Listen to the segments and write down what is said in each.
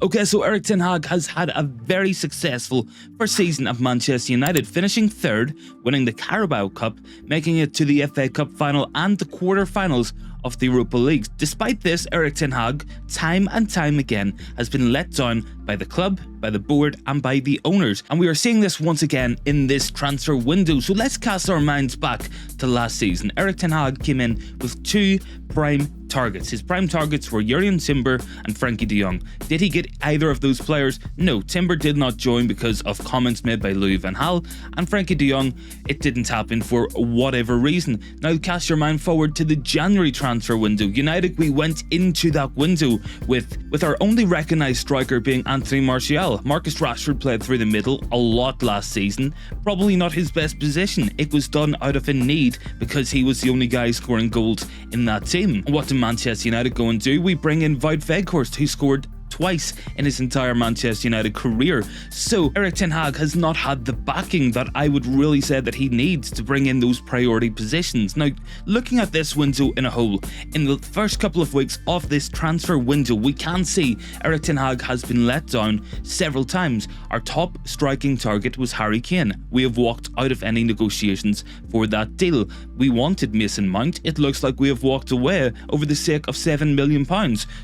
Okay, so Erik Ten Hag has had a very successful first season at Manchester United, finishing third, winning the Carabao Cup, making it to the FA Cup final and the quarter-finals of the Europa League. Despite this, Erik Ten Hag, time and time again, has been let down by the club, by the board and by the owners. And we are seeing this once again in this transfer window. So let's cast our minds back to last season. Erik Ten Hag came in with two prime targets. His prime targets were Jurrien and Frenkie de Jong. Did he get either of those players? No, Timber did not join because of comments made by Louis van Gaal, and Frenkie de Jong, it didn't happen for whatever reason. Now cast your mind forward to the January transfer window. United, we went into that window with our only recognised striker being Anthony Martial. Marcus Rashford played through the middle a lot last season, probably not his best position. It was done out of a need because he was the only guy scoring goals in that team. What did Manchester United go and do? We bring in Weghorst, who scored twice in his entire Manchester United career. So Erik Ten Hag has not had the backing that I would really say that he needs to bring in those priority positions. Now, looking at this window in a whole, in the first couple of weeks of this transfer window, we can see Erik Ten Hag has been let down several times. Our top striking target was Harry Kane. We have walked out of any negotiations for that deal. We wanted Mason Mount. It looks like we have walked away over the sake of £7 million.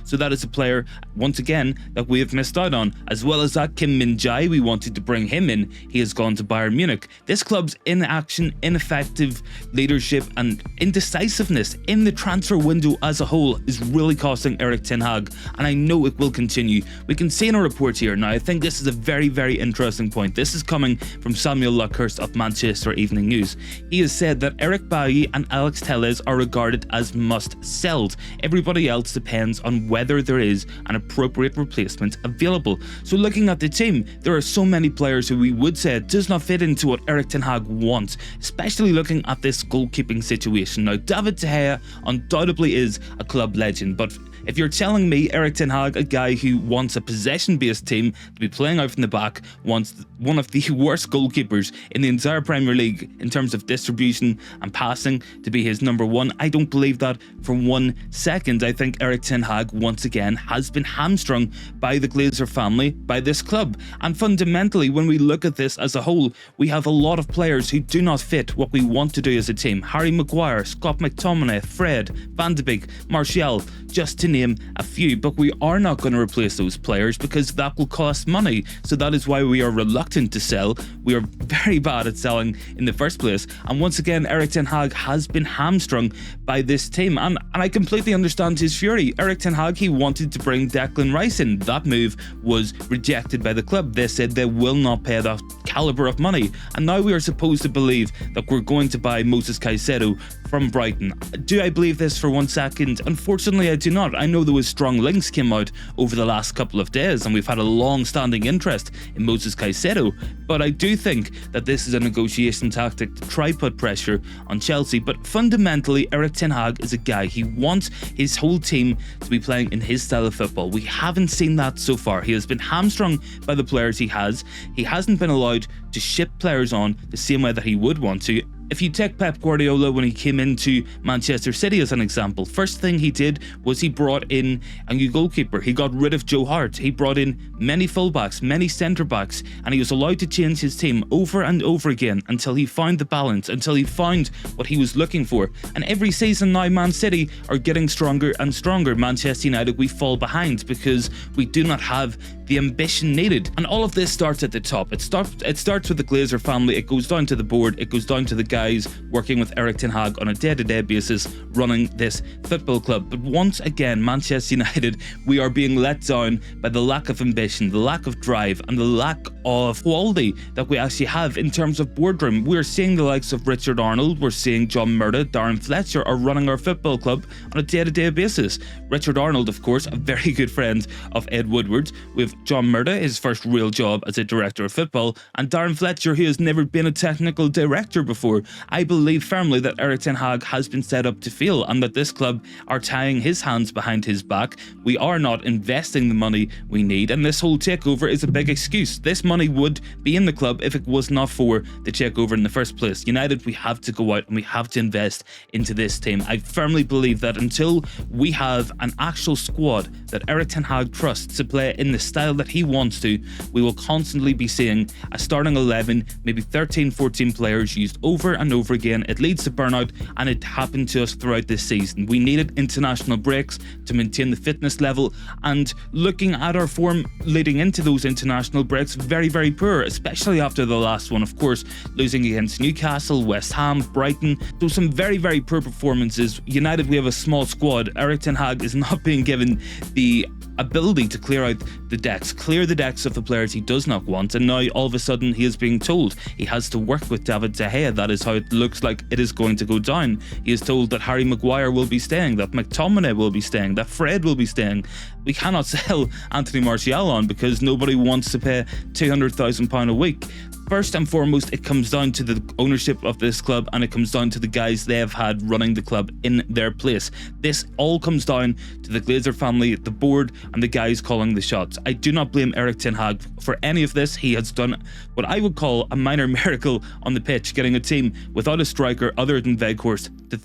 So that is a player, once again, that we have missed out on. As well as that, Kim Min-jae, we wanted to bring him in. He has gone to Bayern Munich. This club's inaction, ineffective leadership and indecisiveness in the transfer window as a whole is really costing Erik Ten Hag, and I know it will continue. We can see in a report here, now I think this is a very, very interesting point. This is coming from Samuel Weghorst of Manchester Evening News. He has said that Eric Bailly and Alex Telles are regarded as must-sells. Everybody else depends on whether there is an appropriate replacement available. So looking at the team, there are so many players who we would say does not fit into what Erik Ten Hag wants, especially looking at this goalkeeping situation. Now, David De Gea undoubtedly is a club legend, but if you're telling me Erik Ten Hag, a guy who wants a possession-based team to be playing out from the back, wants one of the worst goalkeepers in the entire Premier League in terms of distribution and passing to be his number one, I don't believe that for 1 second. I think Erik Ten Hag once again has been hamstrung by the Glazer family, by this club. And fundamentally, when we look at this as a whole, we have a lot of players who do not fit what we want to do as a team. Harry Maguire, Scott McTominay, Fred, Van de Beek, Martial, just to name a few. But we are not going to replace those players because that will cost money. So that is why we are reluctant to sell. We are very bad at selling in the first place. And once again, Erik Ten Hag has been hamstrung by this team. And I completely understand his fury. Erik Ten Hag, he wanted to bring Declan Rice in. That move was rejected by the club. They said they will not pay that caliber of money. And now we are supposed to believe that we're going to buy Moses Caicedo from Brighton. Do I believe this for 1 second? Unfortunately, I do not. I know there was strong links came out over the last couple of days, and we've had a long-standing interest in Moses Caicedo. But I do think that this is a negotiation tactic to try put pressure on Chelsea. But fundamentally, Erik Ten Hag is a guy. He wants his whole team to be playing in his style of football. We haven't seen that so far. He has been hamstrung by the players he has. He hasn't been allowed to ship players on the same way that he would want to. If you take Pep Guardiola when he came into Manchester City as an example, first thing he did was he brought in a new goalkeeper. He got rid of Joe Hart. He brought in many fullbacks, many centre-backs, and he was allowed to change his team over and over again until he found the balance, until he found what he was looking for. And every season now, Man City are getting stronger and stronger. Manchester United, we fall behind because we do not have the ambition needed. And all of this starts at the top. It starts with the Glazer family. It goes down to the board. It goes down to the guys working with Erik Ten Hag on a day-to-day basis running this football club. But once again, Manchester United, we are being let down by the lack of ambition, the lack of drive and the lack of quality that we actually have in terms of boardroom. We're seeing the likes of Richard Arnold, we're seeing John Murda, Darren Fletcher are running our football club on a day-to-day basis. Richard Arnold, of course, a very good friend of Ed Woodward's. We have John Murda, his first real job as a director of football, and Darren Fletcher, who has never been a technical director before. I believe firmly that Erik Ten Hag has been set up to fail and that this club are tying his hands behind his back. We are not investing the money we need, and this whole takeover is a big excuse. This money would be in the club if it was not for the takeover in the first place. United, we have to go out and we have to invest into this team. I firmly believe that until we have an actual squad that Erik Ten Hag trusts to play in the style that he wants to, we will constantly be seeing a starting 11, maybe 13, 14 players used over and over again. It leads to burnout, and it happened to us throughout this season. We needed international breaks to maintain the fitness level, and looking at our form leading into those international breaks, very, very poor, especially after the last one, of course, losing against Newcastle, West Ham, Brighton. So some very, very poor performances. United, we have a small squad. Erik Ten Hag is not being given the ability to clear out the decks, clear the decks of the players he does not want, and now all of a sudden he is being told he has to work with David De Gea. That is how it looks like it is going to go down. He is told that Harry Maguire will be staying, that McTominay will be staying, that Fred will be staying. We cannot sell Anthony Martial on because nobody wants to pay £200,000 a week. First and foremost, it comes down to the ownership of this club, and it comes down to the guys they have had running the club in their place. This all comes down to the Glazer family, the board, and the guys calling the shots. I do not blame Erik Ten Hag for any of this. He has done what I would call a minor miracle on the pitch, getting a team without a striker other than Weghorst to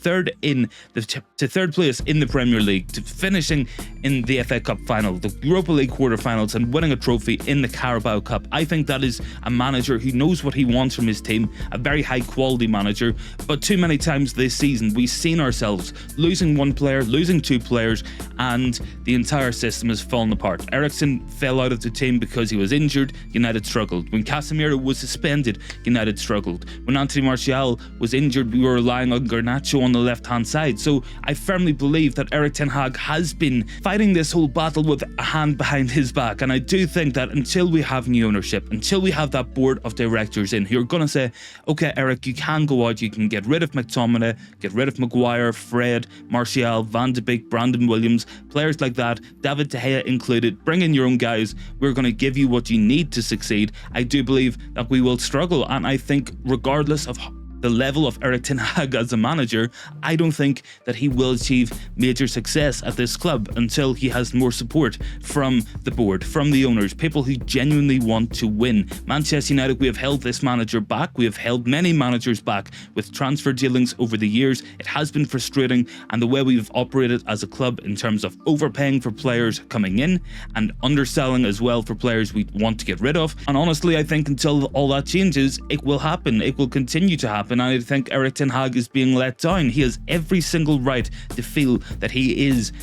third place in the Premier League, to finishing in the FA Cup final, the Europa League quarterfinals, and winning a trophy in the Carabao Cup. I think that is a manager who knows what he wants from his team, a very high quality manager. But too many times this season we've seen ourselves losing one player, losing two players, and the entire system has fallen apart. Eriksen fell out of the team because he was injured. United struggled. When Casemiro was suspended, United struggled. When Anthony Martial was injured, we were relying on Garnacho on the left hand side. So I firmly believe that Erik Ten Hag has been fighting this whole battle with a hand behind his back, and I do think that until we have new ownership, until we have that board of directors in who are going to say, okay, Eric, you can go out, you can get rid of McTominay, get rid of Maguire, Fred, Martial, Van de Beek, Brandon Williams, players like that, David De Gea included, bring in your own guys, we're going to give you what you need to succeed. I do believe that we will struggle, and I think regardless of the level of Erik Ten Hag as a manager, I don't think that he will achieve major success at this club until he has more support from the board, from the owners, people who genuinely want to win. Manchester United, we have held this manager back. We have held many managers back with transfer dealings over the years. It has been frustrating, and the way we've operated as a club in terms of overpaying for players coming in and underselling as well for players we want to get rid of. And honestly, I think until all that changes, it will happen. It will continue to happen. And I think Erik Ten Hag is being let down. He has every single right to feel that he is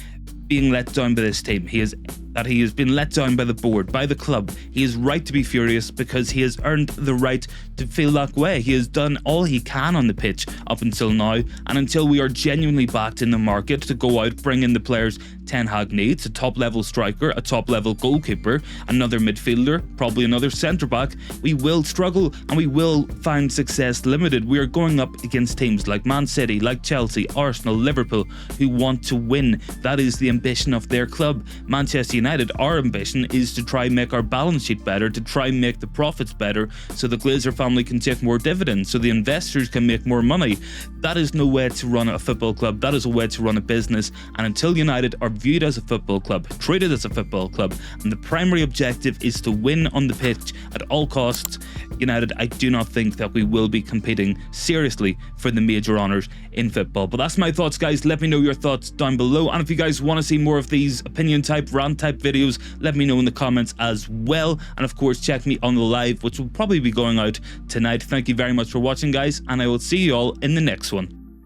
being let down by this team. He has been let down by the board, by the club. He is right to be furious because he has earned the right to feel that way. He has done all he can on the pitch up until now, and until we are genuinely backed in the market to go out, bring in the players Ten Hag needs, a top level striker, a top level goalkeeper, another midfielder, probably another centre back, we will struggle and we will find success limited. We are going up against teams like Man City, like Chelsea, Arsenal, Liverpool, who want to win. That is the ambition of their club. Manchester United, our ambition is to try and make our balance sheet better, to try and make the profits better, so the Glazer family can take more dividends, so the investors can make more money. That is no way to run a football club. That is a way to run a business. And until United are viewed as a football club, treated as a football club, and the primary objective is to win on the pitch at all costs, United, I do not think that we will be competing seriously for the major honours in football. But that's my thoughts, guys. Let me know your thoughts down below, and if you guys want to see more of these opinion type, rant type videos, let me know in the comments as well. And of course, check me on the live, which will probably be going out tonight. Thank you very much for watching, guys, and I will see you all in the next one.